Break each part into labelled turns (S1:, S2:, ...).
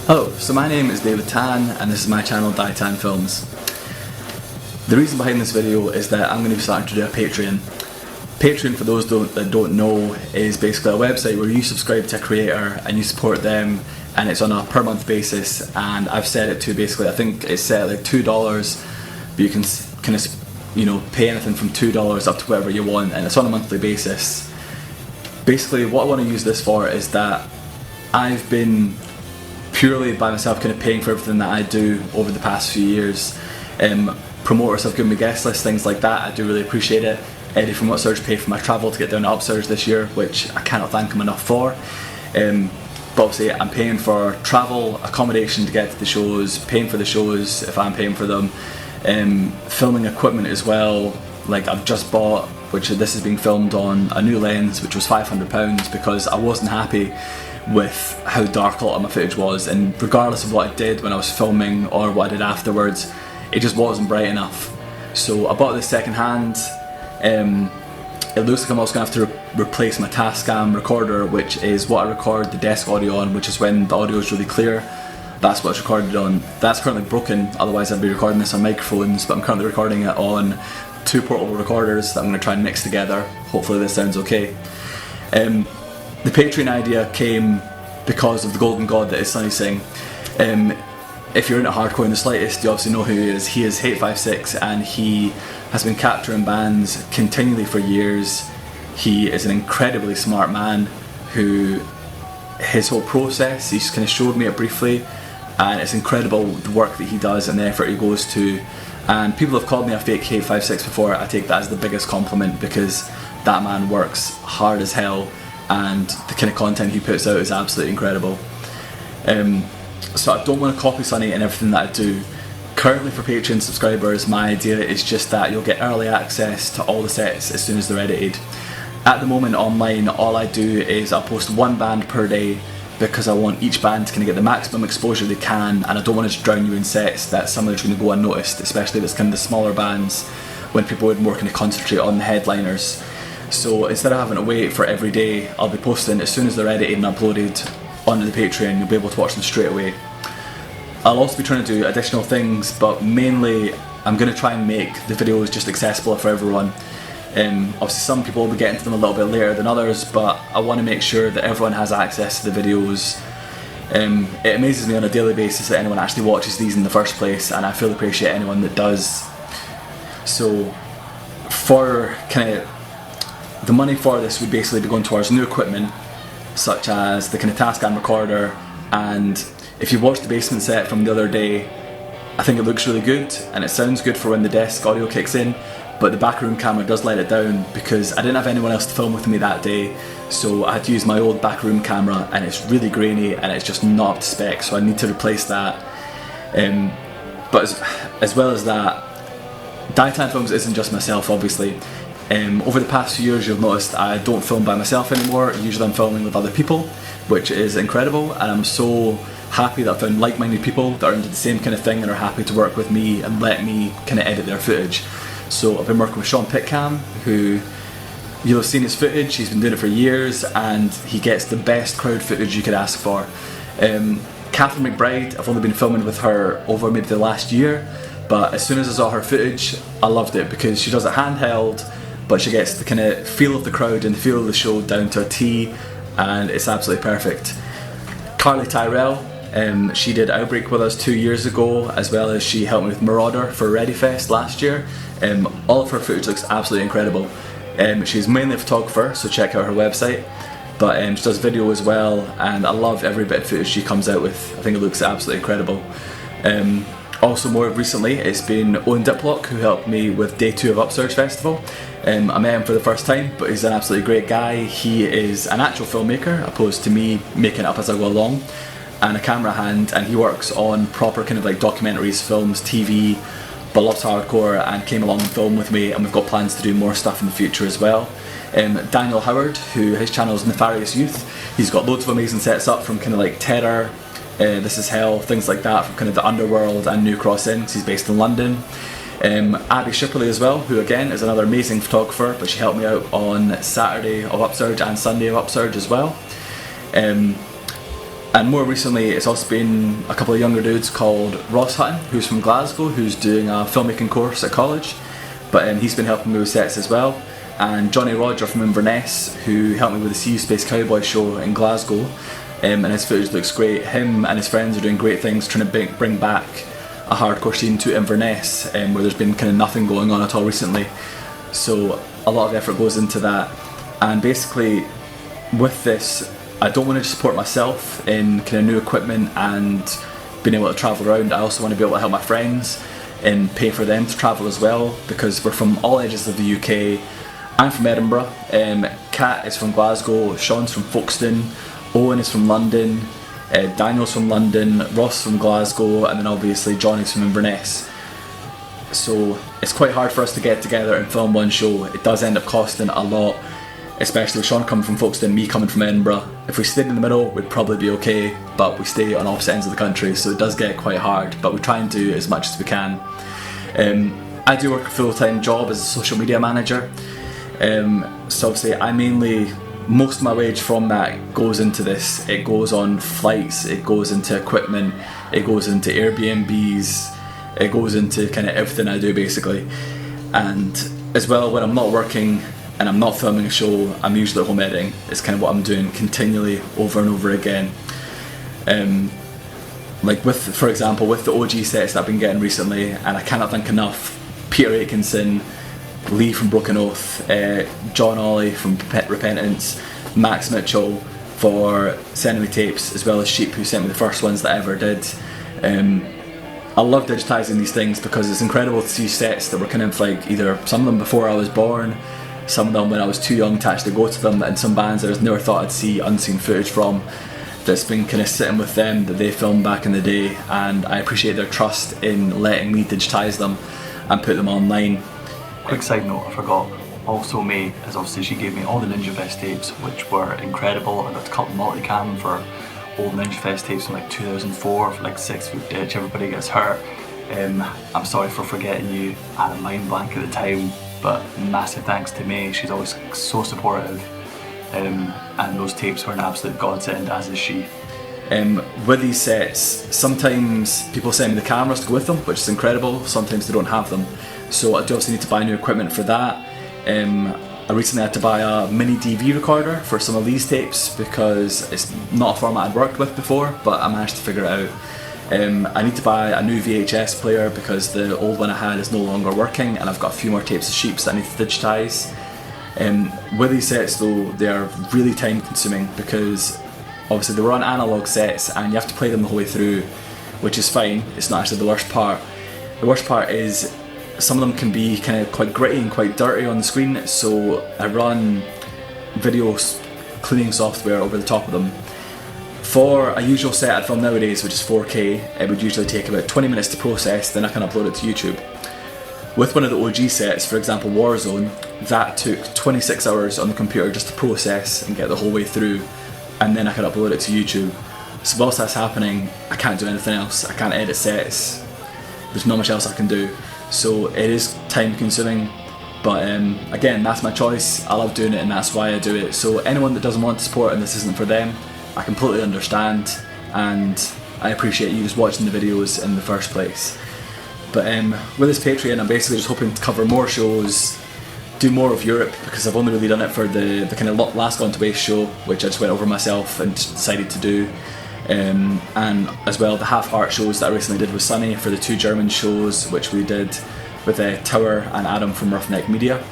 S1: Hello, so my name is David Tan and this is my channel Dai Tan Films. The reason behind this video is that I'm going to be starting to do a Patreon. Patreon, for those that don't know, is basically a website where you subscribe to a creator and you support them, and it's on a per month basis, and I've set it to basically, I think it's set at like $2, but you can kind of pay anything from $2 up to whatever you want, and it's on a monthly basis. Basically what I want to use this for is that I've been purely by myself kind of paying for everything that I do over the past few years. Promoters have given me guest lists, things like that. I do really appreciate it. Eddie from Upsurge paid for my travel to get down to Upsurge this year, which I cannot thank him enough for. But obviously I'm paying for travel, accommodation to get to the shows, paying for the shows if I'm paying for them, filming equipment as well. Like I've just bought, which this is being filmed on a new lens which was £500 because I wasn't happy with how dark a lot of my footage was, and regardless of what I did when I was filming or what I did afterwards, it just wasn't bright enough. So I bought this second hand. It looks like I'm also going to have to replace my Tascam recorder, which is what I record the desk audio on, which is when the audio is really clear. That's what it's recorded on. That's currently broken, otherwise I'd be recording this on microphones, but I'm currently recording it on two portable recorders that I'm going to try and mix together. Hopefully this sounds okay. The Patreon idea came because of the golden god that is Sunny Singh. If you're into hardcore in the slightest, you obviously know who he is. He is Hate56 and he has been capturing bands continually for years. He is an incredibly smart man who, his whole process, he just kind of showed me it briefly, and it's incredible the work that he does and the effort he goes to. And people have called me a fake Hate56 before. I take that as the biggest compliment because that man works hard as hell, and the kind of content he puts out is absolutely incredible. So I don't want to copy Sunny in everything that I do. Currently for Patreon subscribers, my idea is just that you'll get early access to all the sets as soon as they're edited. At the moment online, all I do is I'll post one band per day because I want each band to kind of get the maximum exposure they can, and I don't want to just drown you in sets that some are just going to go unnoticed, especially if it's kind of the smaller bands when people would more kind of concentrate on the headliners. So instead of having to wait for every day, I'll be posting as soon as they're edited and uploaded onto the Patreon. You'll be able to watch them straight away. I'll also be trying to do additional things, but mainly I'm going to try and make the videos just accessible for everyone. Obviously some people will be getting to them a little bit later than others, but I want to make sure that everyone has access to the videos. It amazes me on a daily basis that anyone actually watches these in the first place, and I fully appreciate anyone that does. So for kind of the money for this would basically be going towards new equipment, such as the kind of Tascam recorder, and if you watched the basement set from the other day, I think it looks really good and it sounds good for when the desk audio kicks in, but the backroom camera does let it down because I didn't have anyone else to film with me that day, so I had to use my old backroom camera, and it's really grainy and it's just not up to spec, so I need to replace that. But as well as that, Dai Tan Films isn't just myself, obviously. Over the past few years you'll noticed I don't film by myself anymore. Usually I'm filming with other people, which is incredible, and I'm so happy that I found like-minded people that are into the same kind of thing and are happy to work with me and let me kind of edit their footage. So I've been working with Sean Pitcam, who you'll have seen his footage. He's been doing it for years and he gets the best crowd footage you could ask for. Catherine McBride, I've only been filming with her over maybe the last year, but as soon as I saw her footage I loved it because she does it handheld, but she gets the kind of feel of the crowd and the feel of the show down to a T, and it's absolutely perfect. Carly Tyrell, she did Outbreak with us 2 years ago, as well as she helped me with Marauder for ReadyFest last year. All of her footage looks absolutely incredible. She's mainly a photographer, so check out her website, but she does video as well, and I love every bit of footage she comes out with. I think it looks absolutely incredible. Also more recently it's been Owen Diplock who helped me with day 2 of Upsurge Festival. I met him for the first time, but he's an absolutely great guy. He is an actual filmmaker opposed to me making it up as I go along, and a camera hand, and he works on proper kind of like documentaries, films, TV, but loves hardcore, and came along and filmed with me, and we've got plans to do more stuff in the future as well. Daniel Howard, who his channel is Nefarious Youth, he's got loads of amazing sets up from kind of like Terror, This Is Hell, things like that, from kind of the underworld and New Crossings. He's based in London. Abby Shipperley as well, who again is another amazing photographer, but she helped me out on Saturday of Upsurge and Sunday of Upsurge as well. And more recently, it's also been a couple of younger dudes called Ross Hutton, who's from Glasgow, who's doing a filmmaking course at college, but he's been helping me with sets as well. And Johnny Roger from Inverness, who helped me with the See You Space Cowboy show in Glasgow, and his footage looks great. Him and his friends are doing great things trying to bring back a hardcore scene to Inverness, where there's been kind of nothing going on at all recently. So a lot of effort goes into that. And basically with this, I don't want to just support myself in kind of new equipment and being able to travel around. I also want to be able to help my friends and pay for them to travel as well, because we're from all edges of the UK. I'm from Edinburgh, Kat is from Glasgow, Sean's from Folkestone, Owen is from London, Daniel's from London, Ross from Glasgow, and then obviously Johnny's from Inverness. So it's quite hard for us to get together and film one show. It does end up costing a lot, especially with Sean coming from Folkestone, me coming from Edinburgh. If we stayed in the middle, we'd probably be okay, but we stay on opposite ends of the country, so it does get quite hard, but we try and do as much as we can. I do work a full-time job as a social media manager, so obviously most of my wage from that goes into this. It goes on flights, it goes into equipment, it goes into Airbnbs, it goes into kind of everything I do basically. And as well, when I'm not working and I'm not filming a show, I'm usually at home editing. It's kind of what I'm doing continually over and over again. Like with, for example, with the OG sets that I've been getting recently, and I cannot thank enough Peter Atkinson, Lee from Broken Oath, John Ollie from Repentance, Max Mitchell for sending me tapes, as well as Sheep, who sent me the first ones that I ever did. I love digitising these things because it's incredible to see sets that were kind of like either some of them before I was born, some of them when I was too young to actually go to them, and some bands that I just never thought I'd see unseen footage from, that's been kind of sitting with them that they filmed back in the day, and I appreciate their trust in letting me digitise them and put them online.
S2: Quick side note, I forgot. Also May, as obviously she gave me all the Ninja Fest tapes, which were incredible. I got to cut multicam for old Ninja Fest tapes from like 2004, for like 6 Foot Ditch, Everybody Gets Hurt. I'm sorry for forgetting you, I had a mind blank at the time, but massive thanks to May, she's always so supportive. And those tapes were an absolute godsend, as is she.
S1: With these sets, sometimes people send me the cameras to go with them, which is incredible. Sometimes they don't have them, so I do obviously need to buy new equipment for that. I recently had to buy a mini DV recorder for some of these tapes because it's not a format I'd worked with before, but I managed to figure it out. I need to buy a new VHS player because the old one I had is no longer working, and I've got a few more tapes of Sheeps that I need to digitise. With these sets though, they are really time consuming because obviously they were on analogue sets and you have to play them the whole way through, which is fine. It's not actually the worst part. The worst part is some of them can be kind of quite gritty and quite dirty on the screen, so I run video cleaning software over the top of them. For a usual set I'd film nowadays, which is 4K, it would usually take about 20 minutes to process, then I can upload it to YouTube. With one of the OG sets, for example Warzone, that took 26 hours on the computer just to process and get the whole way through, and then I could upload it to YouTube. So whilst that's happening, I can't do anything else. I can't edit sets, there's not much else I can do. So it is time consuming, but again, that's my choice. I love doing it and that's why I do it. So anyone that doesn't want to support and this isn't for them, I completely understand, and I appreciate you just watching the videos in the first place. But with this Patreon, I'm basically just hoping to cover more shows, do more of Europe, because I've only really done it for the kind of last Gone to Waste show, which I just went over myself and decided to do. And as well the half-heart shows that I recently did with Sunny for the 2 German shows, which we did with Tower and Adam from Roughneck Media,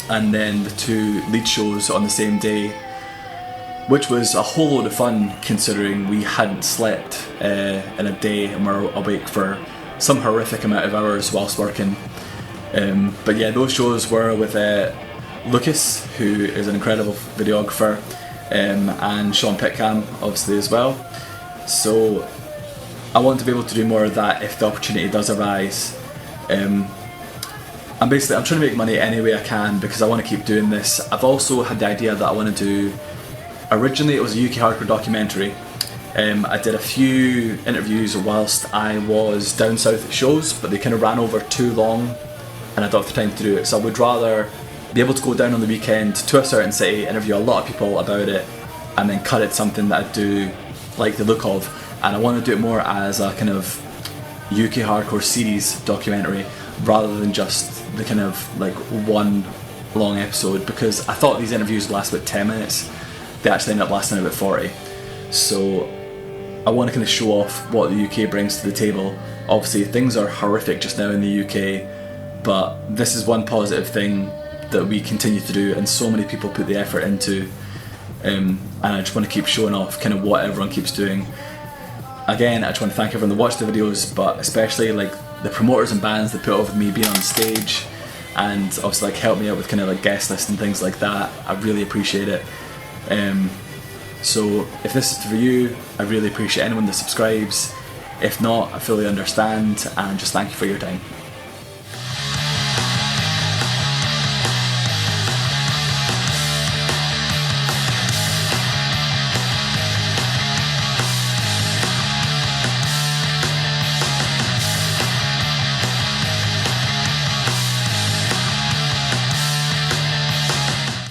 S1: and then the 2 lead shows on the same day, which was a whole load of fun considering we hadn't slept in a day and were awake for some horrific amount of hours whilst working. But yeah, those shows were with Lucas, who is an incredible videographer, and Sean Pitcam obviously as well. So I want to be able to do more of that if the opportunity does arise. I'm trying to make money any way I can because I want to keep doing this. I've also had the idea that I want to do, originally it was a UK hardcore documentary. I did a few interviews whilst I was down south at shows, but they kind of ran over too long and I don't have the time to do it. So I would rather be able to go down on the weekend to a certain city, interview a lot of people about it, and then cut it something that I'd do like the look of, and I want to do it more as a kind of UK hardcore series documentary rather than just the kind of like one long episode, because I thought these interviews would last about 10 minutes. They actually end up lasting about 40. So I want to kind of show off what the UK brings to the table. Obviously things are horrific just now in the UK, but this is one positive thing that we continue to do and so many people put the effort into, and I just want to keep showing off kind of what everyone keeps doing. Again, I just want to thank everyone that watched the videos, but especially like the promoters and bands that put up with me being on stage and obviously like help me out with kind of like guest lists and things like that. I really appreciate it. So if this is for you, I really appreciate anyone that subscribes. If not, I fully understand, and just thank you for your time.